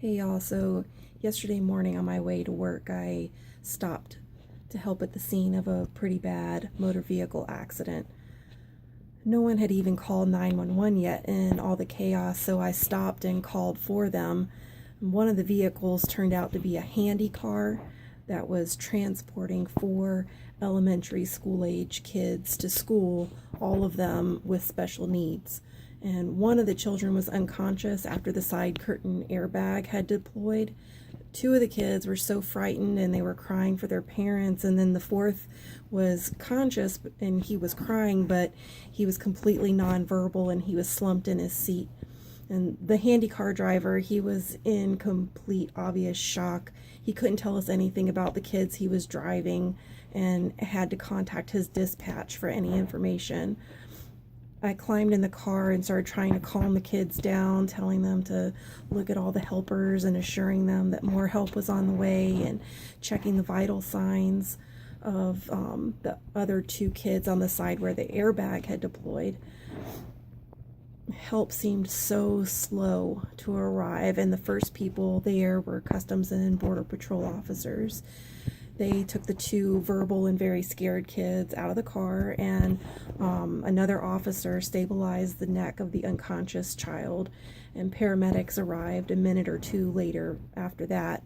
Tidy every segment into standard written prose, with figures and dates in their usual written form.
Hey y'all, so yesterday morning on my way to work, I stopped to help at the scene of a pretty bad motor vehicle accident. No one had even called 911 yet in all the chaos, so I stopped and called for them. One of the vehicles turned out to be a handy car that was transporting four elementary school age kids to school, all of them with special needs. And one of the children was unconscious after the side curtain airbag had deployed. Two of the kids were so frightened and they were crying for their parents, and then the fourth was conscious and he was crying, but he was completely nonverbal and he was slumped in his seat. And the handy car driver, he was in complete obvious shock. He couldn't tell us anything about the kids he was driving and had to contact his dispatch for any information. I climbed in the car and started trying to calm the kids down, telling them to look at all the helpers and assuring them that more help was on the way, and checking the vital signs of the other two kids on the side where the airbag had deployed. Help seemed so slow to arrive, and the first people there were Customs and Border Patrol officers. They took the two verbal and very scared kids out of the car, and another officer stabilized the neck of the unconscious child, and paramedics arrived a minute or two later after that.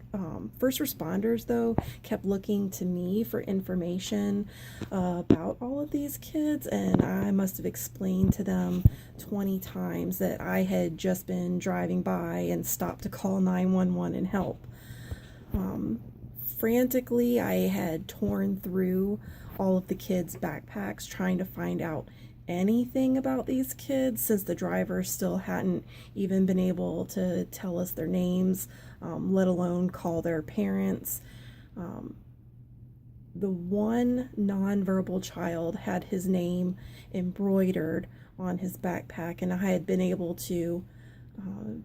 First responders, though, kept looking to me for information about all of these kids, and I must have explained to them 20 times that I had just been driving by and stopped to call 911 and help. Frantically, I had torn through all of the kids' backpacks trying to find out anything about these kids, since the driver still hadn't even been able to tell us their names, let alone call their parents. The one nonverbal child had his name embroidered on his backpack, and I had been able to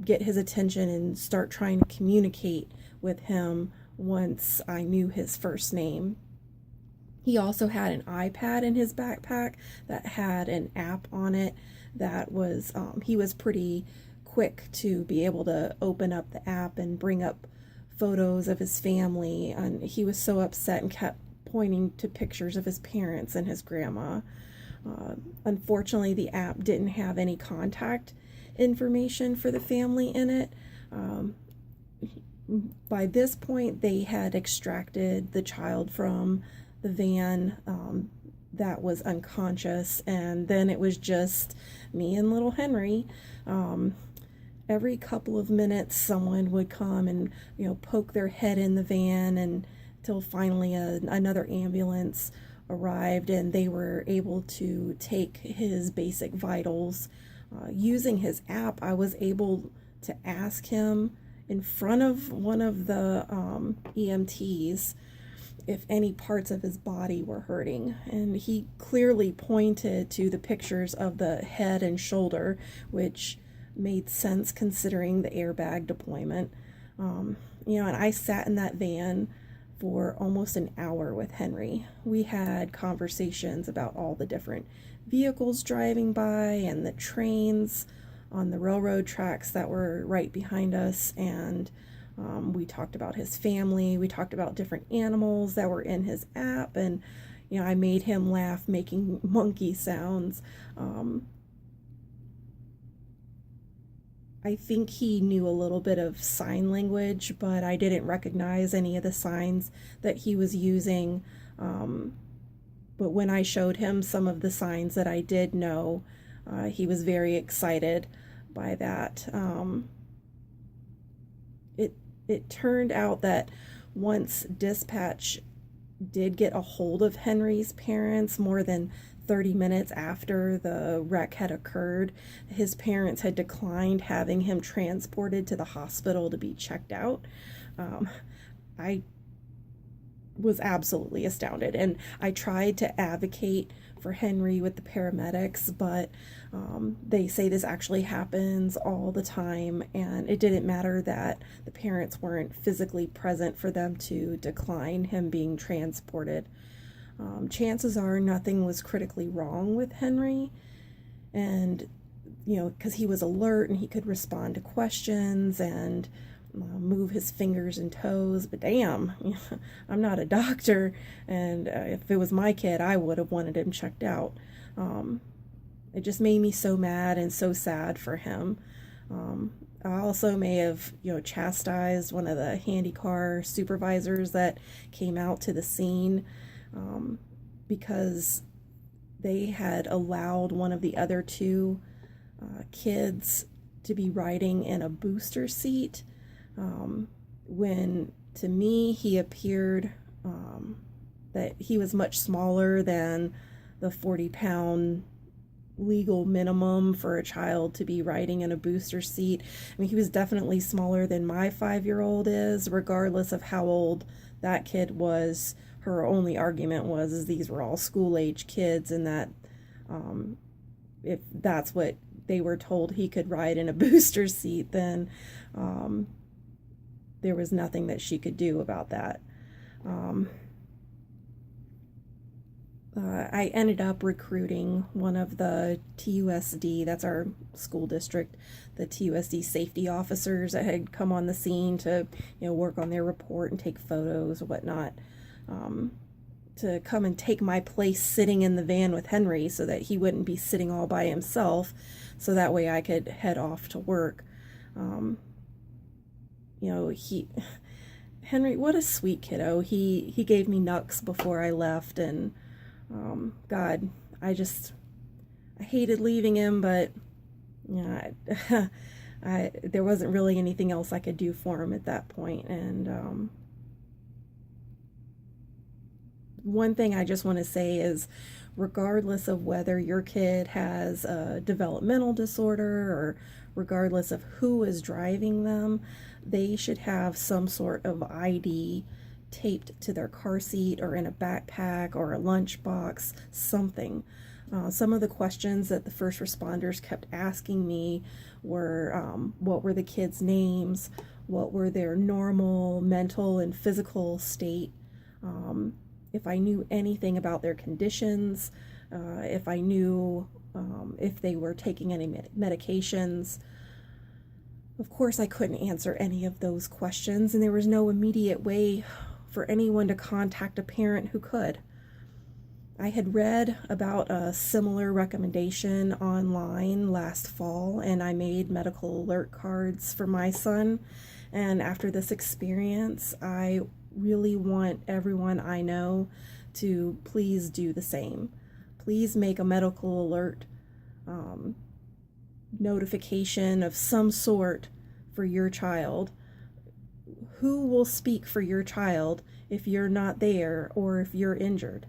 get his attention and start trying to communicate with him once I knew his first name. He also had an iPad in his backpack that had an app on it that was, he was pretty quick to be able to open up the app and bring up photos of his family, and he was so upset and kept pointing to pictures of his parents and his grandma. Unfortunately, the app didn't have any contact information for the family in it. By this point, they had extracted the child from the van that was unconscious, and then it was just me and little Henry. Every couple of minutes, someone would come and poke their head in the van, and till finally another ambulance arrived, and they were able to take his basic vitals. Using his app, I was able to ask him in front of one of the EMTs if any parts of his body were hurting, and he clearly pointed to the pictures of the head and shoulder, which made sense considering the airbag deployment. And I sat in that van for almost an hour with Henry. We had conversations about all the different vehicles driving by and the trains on the railroad tracks that were right behind us, and we talked about his family. We talked about different animals that were in his app, and I made him laugh making monkey sounds. I think he knew a little bit of sign language, but I didn't recognize any of the signs that he was using. But when I showed him some of the signs that I did know, he was very excited by that. It turned out that once dispatch did get a hold of Henry's parents, more than 30 minutes after the wreck had occurred, his parents had declined having him transported to the hospital to be checked out. I was absolutely astounded, and I tried to advocate for Henry with the paramedics, but they say this actually happens all the time, and it didn't matter that the parents weren't physically present for them to decline him being transported. Chances are nothing was critically wrong with Henry, and because he was alert and he could respond to questions, and move his fingers and toes, but damn, I'm not a doctor, and if it was my kid, I would have wanted him checked out. It just made me so mad and so sad for him. I also may have, chastised one of the handy car supervisors that came out to the scene, because they had allowed one of the other two kids to be riding in a booster seat, when to me he appeared that he was much smaller than the 40-pound legal minimum for a child to be riding in a booster seat. I mean, he was definitely smaller than my 5-year-old is, regardless of how old that kid was. Her only argument was these were all school-age kids, and that if that's what they were told he could ride in a booster seat, then there was nothing that she could do about that. I ended up recruiting one of the TUSD, that's our school district, the TUSD safety officers that had come on the scene to, work on their report and take photos or whatnot, to come and take my place sitting in the van with Henry so that he wouldn't be sitting all by himself, so that way I could head off to work. Henry, what a sweet kiddo. He gave me Nux before I left, and God, I hated leaving him, but there wasn't really anything else I could do for him at that point. And one thing I just want to say is, regardless of whether your kid has a developmental disorder or regardless of who is driving them, they should have some sort of ID taped to their car seat or in a backpack or a lunchbox, something. Some of the questions that the first responders kept asking me were, what were the kids' names? What were their normal mental and physical state? If I knew anything about their conditions, if I knew if they were taking any medications. Of course, I couldn't answer any of those questions, and there was no immediate way for anyone to contact a parent who could. I had read about a similar recommendation online last fall, and I made medical alert cards for my son. And after this experience, I really want everyone I know to please do the same. Please make a medical alert notification of some sort for your child. Who will speak for your child if you're not there or if you're injured?